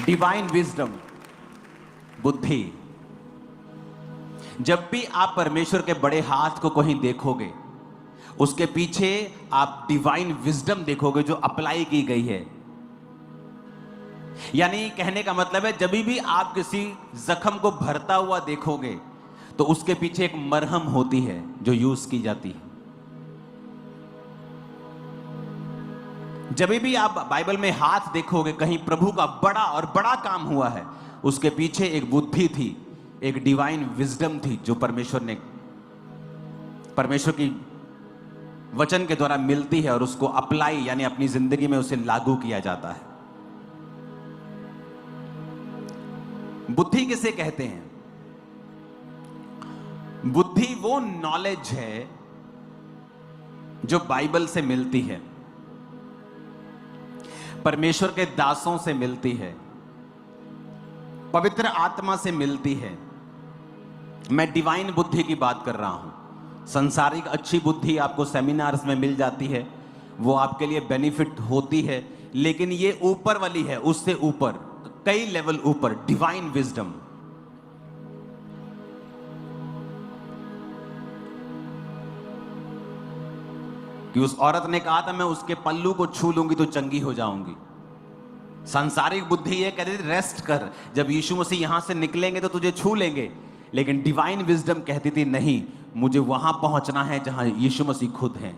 Divine wisdom, बुद्धि। जब भी आप परमेश्वर के बड़े हाथ को कहीं देखोगे, उसके पीछे आप डिवाइन विजडम देखोगे जो अप्लाई की गई है। यानी कहने का मतलब है, जब भी आप किसी जख्म को भरता हुआ देखोगे तो उसके पीछे एक मरहम होती है जो यूज की जाती है। जब भी आप बाइबल में हाथ देखोगे, कहीं प्रभु का बड़ा और बड़ा काम हुआ है, उसके पीछे एक बुद्धि थी, एक डिवाइन विजडम थी जो परमेश्वर की वचन के द्वारा मिलती है और उसको अप्लाई यानी अपनी जिंदगी में उसे लागू किया जाता है। बुद्धि किसे कहते हैं? बुद्धि वो नॉलेज है जो बाइबल से मिलती है, परमेश्वर के दासों से मिलती है, पवित्र आत्मा से मिलती है। मैं डिवाइन बुद्धि की बात कर रहा हूं। संसारिक अच्छी बुद्धि आपको सेमिनार्स में मिल जाती है, वो आपके लिए बेनिफिट होती है, लेकिन ये ऊपर वाली है, उससे ऊपर, कई लेवल ऊपर, डिवाइन विजडम। कि उस औरत ने कहा था मैं उसके पल्लू को छू लूंगी तो चंगी हो जाऊंगी। सांसारिक बुद्धि ये कहती थी रेस्ट कर, जब यीशु मसीह यहां से निकलेंगे तो तुझे छू लेंगे। लेकिन डिवाइन विजडम कहती थी नहीं, मुझे वहां पहुंचना है जहां यीशु मसीह खुद हैं।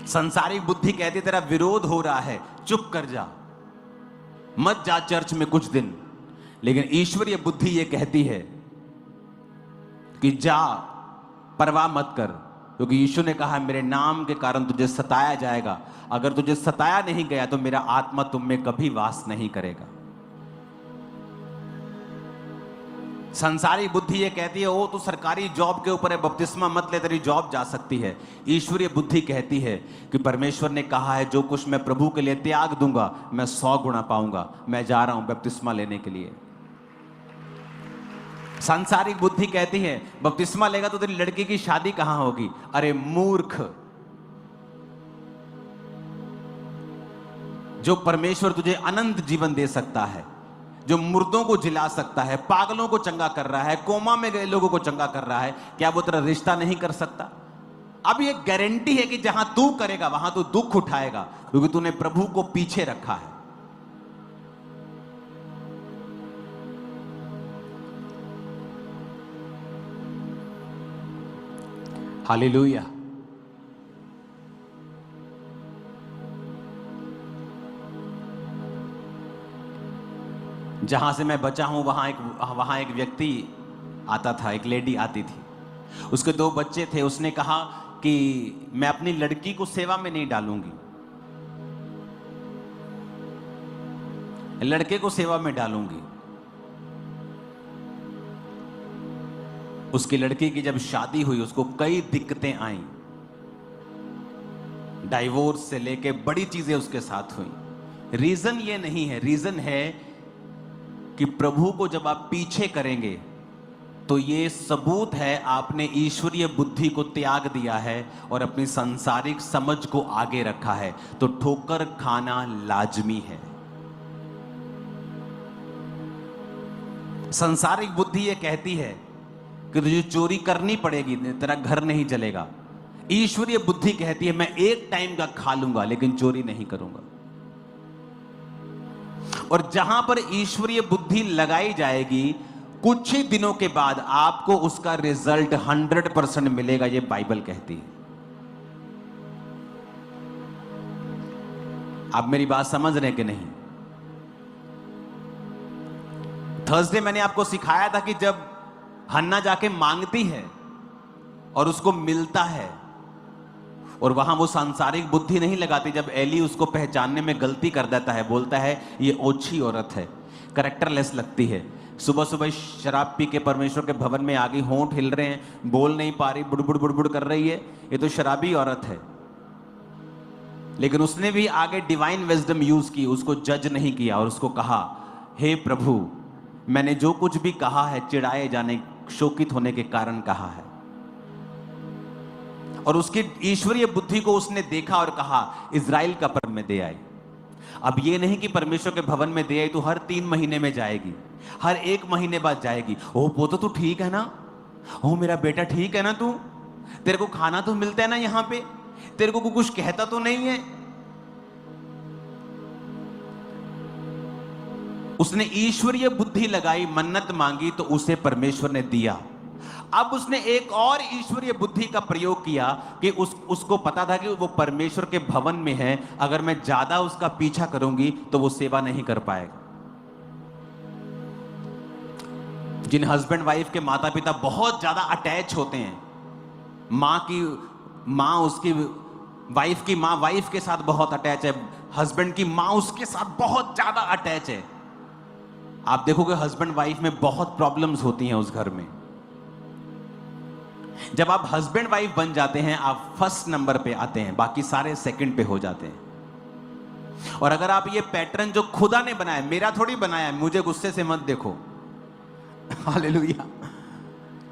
सांसारिक बुद्धि कहती तेरा विरोध हो रहा है, चुप कर जा, मत जा चर्च में कुछ दिन। लेकिन ईश्वरीय बुद्धि ये कहती है कि जा, परवाह मत कर, क्योंकि यीशु ने कहा मेरे नाम के कारण तुझे सताया जाएगा। अगर तुझे सताया नहीं गया तो मेरा आत्मा तुम में कभी वास नहीं करेगा। संसारी बुद्धि ये कहती है ओ तू सरकारी जॉब के ऊपर है, बपतिस्मा मत ले, तेरी जॉब जा सकती है। ईश्वरीय बुद्धि कहती है कि परमेश्वर ने कहा है जो कुछ मैं प्रभु के लिए त्याग दूंगा मैं 100 गुना पाऊंगा। मैं जा रहा हूं बपतिस्मा लेने के लिए। सांसारिक बुद्धि कहती है बपतिस्मा लेगा तो तेरी लड़की की शादी कहां होगी। अरे मूर्ख, जो परमेश्वर तुझे अनंत जीवन दे सकता है, जो मुर्दों को जिला सकता है, पागलों को चंगा कर रहा है, कोमा में गए लोगों को चंगा कर रहा है, क्या वो तेरा रिश्ता नहीं कर सकता? अब ये गारंटी है कि जहां तू करेगा वहां तू दुख उठाएगा, क्योंकि तूने प्रभु को पीछे रखा है। हालेलुया। जहां से मैं बचा हूं वहां एक व्यक्ति आता था, एक लेडी आती थी, उसके 2 बच्चे थे। उसने कहा कि मैं अपनी लड़की को सेवा में नहीं डालूंगी, लड़के को सेवा में डालूंगी। उसकी लड़की की जब शादी हुई उसको कई दिक्कतें आईं, डाइवोर्स से लेके बड़ी चीजें उसके साथ हुई। रीजन ये नहीं है, रीजन है कि प्रभु को जब आप पीछे करेंगे तो ये सबूत है आपने ईश्वरीय बुद्धि को त्याग दिया है और अपनी सांसारिक समझ को आगे रखा है, तो ठोकर खाना लाजमी है। सांसारिक बुद्धि ये कहती है कि तुझे चोरी करनी पड़ेगी, तेरा घर नहीं चलेगा। ईश्वरीय बुद्धि कहती है मैं एक टाइम का खा लूंगा लेकिन चोरी नहीं करूंगा। और जहां पर ईश्वरीय बुद्धि लगाई जाएगी कुछ ही दिनों के बाद आपको उसका रिजल्ट 100% मिलेगा, ये बाइबल कहती है। आप मेरी बात समझ रहे हैं कि नहीं? थर्सडे मैंने आपको सिखाया था कि जब हन्ना जाके मांगती है और उसको मिलता है, और वहां वो सांसारिक बुद्धि नहीं लगाती। जब एली उसको पहचानने में गलती कर देता है, बोलता है ये ओछी औरत है, कैरेक्टरलेस लगती है, सुबह सुबह शराब पी के परमेश्वर के भवन में आ गई, होंठ हिल रहे हैं, बोल नहीं पा रही, बुड़बुड़ बुड़बुड़ कर रही है, ये तो शराबी औरत है। लेकिन उसने भी आगे डिवाइन विजडम यूज की, उसको जज नहीं किया और उसको कहा हे प्रभु मैंने जो कुछ भी कहा है चिढ़ाए जाने, शोकित होने के कारण कहा है। और उसकी ईश्वरीय बुद्धि को उसने देखा और कहा इजराइल का पर्व में दे आई। अब ये नहीं कि परमेश्वर के भवन में दे आई तो हर 3 महीने में जाएगी, हर 1 महीने बाद जाएगी। ओ वो तो तू ठीक है ना, ओ मेरा बेटा ठीक है ना, तू तेरे को खाना तो मिलता है ना यहां पे, तेरे को कुछ कहता तो नहीं है। उसने ईश्वरीय बुद्धि लगाई, मन्नत मांगी तो उसे परमेश्वर ने दिया। अब उसने एक और ईश्वरीय बुद्धि का प्रयोग किया कि उसको पता था कि वो परमेश्वर के भवन में है, अगर मैं ज्यादा उसका पीछा करूंगी तो वो सेवा नहीं कर पाएगा। जिन हस्बैंड वाइफ के माता पिता बहुत ज्यादा अटैच होते हैं, माँ उसकी वाइफ की माँ वाइफ के साथ बहुत अटैच है, हस्बैंड की माँ उसके साथ बहुत ज्यादा अटैच है, आप देखोगे हस्बैंड वाइफ में बहुत प्रॉब्लम्स होती हैं उस घर में। जब आप हस्बैंड वाइफ बन जाते हैं, आप फर्स्ट नंबर पे आते हैं, बाकी सारे सेकंड पे हो जाते हैं। और अगर आप ये पैटर्न जो खुदा ने बनाया, मेरा थोड़ी बनाया, मुझे गुस्से से मत देखो, हालेलुया,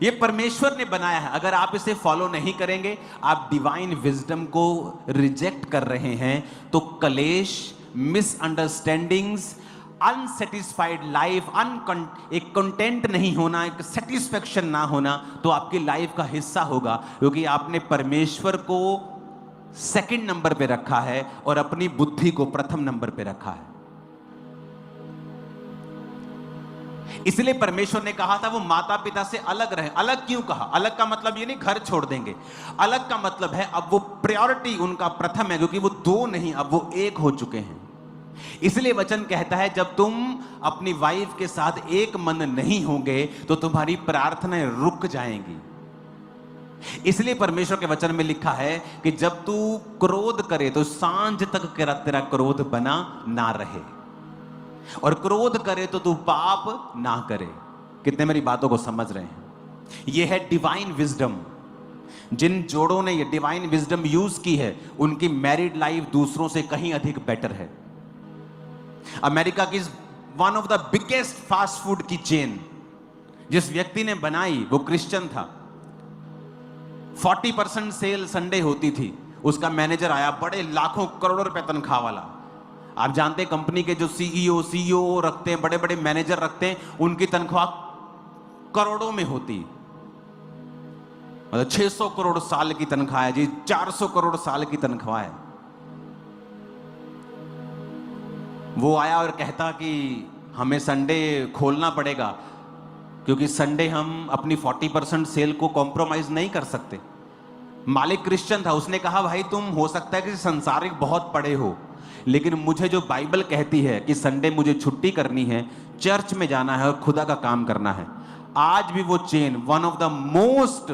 ये परमेश्वर ने बनाया है। अगर आप इसे फॉलो नहीं करेंगे, आप डिवाइन विजडम को रिजेक्ट कर रहे हैं, तो कलेश, मिसअंडरस्टैंडिंग्स, अनसेटिस्फाइड लाइफ, एक कंटेंट नहीं होना, एक सेटिस्फेक्शन ना होना, तो आपकी लाइफ का हिस्सा होगा, क्योंकि आपने परमेश्वर को सेकंड नंबर पे रखा है और अपनी बुद्धि को प्रथम नंबर पे रखा है। इसलिए परमेश्वर ने कहा था वो माता पिता से अलग रहे। अलग क्यों कहा? अलग का मतलब ये नहीं घर छोड़ देंगे, अलग का मतलब है अब वो प्रायोरिटी उनका प्रथम है, क्योंकि वो 2 नहीं, अब वो 1 हो चुके हैं। इसलिए वचन कहता है जब तुम अपनी वाइफ के साथ एक मन नहीं होंगे तो तुम्हारी प्रार्थनाएं रुक जाएंगी। इसलिए परमेश्वर के वचन में लिखा है कि जब तू क्रोध करे तो सांझ तक तेरा क्रोध बना ना रहे, और क्रोध करे तो तू पाप ना करे। कितने मेरी बातों को समझ रहे हैं? यह है डिवाइन विजडम। जिन जोड़ों ने ये डिवाइन विजडम यूज की है, उनकी मैरिड लाइफ दूसरों से कहीं अधिक बेटर है। अमेरिका की one of the biggest fast food की चेन जिस व्यक्ति ने बनाई वो क्रिश्चियन था। 40% सेल संडे होती थी। उसका मैनेजर आया, बड़े लाखों करोड़ों रुपए तनख्वाह वाला। आप जानते हैं कंपनी के जो सीईओ रखते हैं, बड़े बड़े मैनेजर रखते हैं, उनकी तनख्वाह करोड़ों में होती। मतलब 600 करोड़ साल की तनख्वाह है जी, 400 करोड़ साल की तनख्वाह है। वो आया और कहता कि हमें संडे खोलना पड़ेगा, क्योंकि संडे हम अपनी 40% सेल को कॉम्प्रोमाइज नहीं कर सकते। मालिक क्रिश्चियन था। उसने कहा भाई तुम हो सकता है कि संसारिक बहुत पढ़े हो, लेकिन मुझे जो बाइबल कहती है कि संडे मुझे छुट्टी करनी है, चर्च में जाना है और खुदा का काम करना है। आज भी वो chain one of the most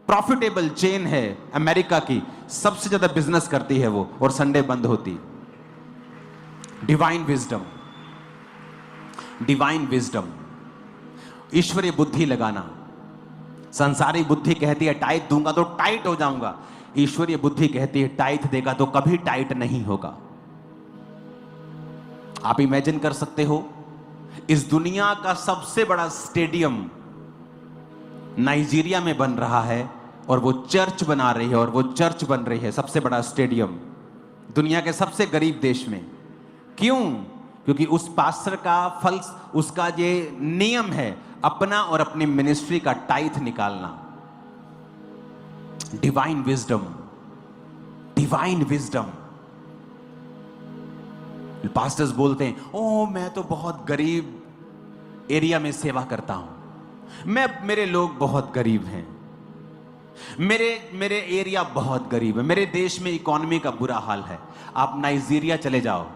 profitable chain है अमेरिका की, सबसे ज्यादा बिजनेस करती है वो, और संडे बंद होती। डिवाइन विजडम, डिवाइन विजडम, ईश्वरीय बुद्धि लगाना। संसारिक बुद्धि कहती है टाइट दूंगा तो टाइट हो जाऊंगा, ईश्वरीय बुद्धि कहती है टाइट देगा तो कभी टाइट नहीं होगा। आप इमेजिन कर सकते हो, इस दुनिया का सबसे बड़ा स्टेडियम नाइजीरिया में बन रहा है, और वो चर्च बना रही है, और वो चर्च बन रही है सबसे बड़ा स्टेडियम दुनिया के सबसे गरीब देश में। क्यों? क्योंकि उस पास्टर का फल, उसका ये नियम है अपना और अपनी मिनिस्ट्री का टाइथ निकालना। Divine wisdom, divine wisdom. Pastors बोलते हैं ओ मैं तो बहुत गरीब एरिया में सेवा करता हूं, मेरे लोग बहुत गरीब हैं, मेरे एरिया बहुत गरीब है, मेरे देश में इकोनॉमी का बुरा हाल है। आप नाइजीरिया चले जाओ,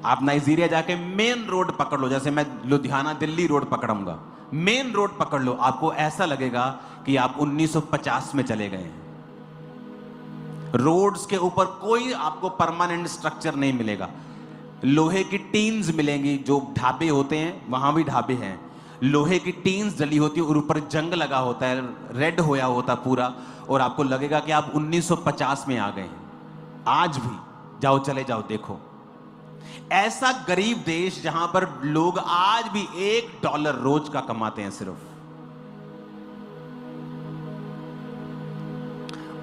आप नाइजीरिया जाके मेन रोड पकड़ लो, जैसे मैं लुधियाना दिल्ली रोड पकड़ूंगा, मेन रोड पकड़ लो, आपको ऐसा लगेगा कि आप 1950 में चले गए हैं। रोड्स के ऊपर कोई आपको परमानेंट स्ट्रक्चर नहीं मिलेगा, लोहे की टीन्स मिलेंगी। जो ढाबे होते हैं वहां भी ढाबे हैं, लोहे की टीन्स जली होती है और ऊपर जंग लगा होता है, रेड होया होता पूरा, और आपको लगेगा कि आप 1950 में आ गए हैं। आज भी जाओ, चले जाओ, देखो ऐसा गरीब देश जहां पर लोग आज भी $1 रोज का कमाते हैं सिर्फ।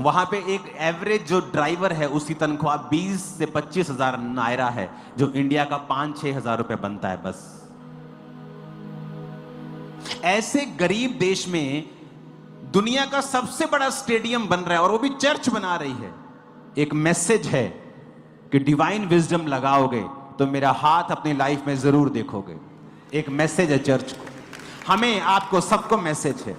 वहां पे एक एवरेज जो ड्राइवर है उसकी तनख्वाह 20 से 25 हजार नायरा है, जो इंडिया का 5-6 हजार रुपए बनता है बस। ऐसे गरीब देश में दुनिया का सबसे बड़ा स्टेडियम बन रहा है और वो भी चर्च बना रही है। एक मैसेज है कि डिवाइन विजडम लगाओगे तो मेरा हाथ अपनी लाइफ में जरूर देखोगे। एक मैसेज है चर्च को, हमें आपको सबको मैसेज है।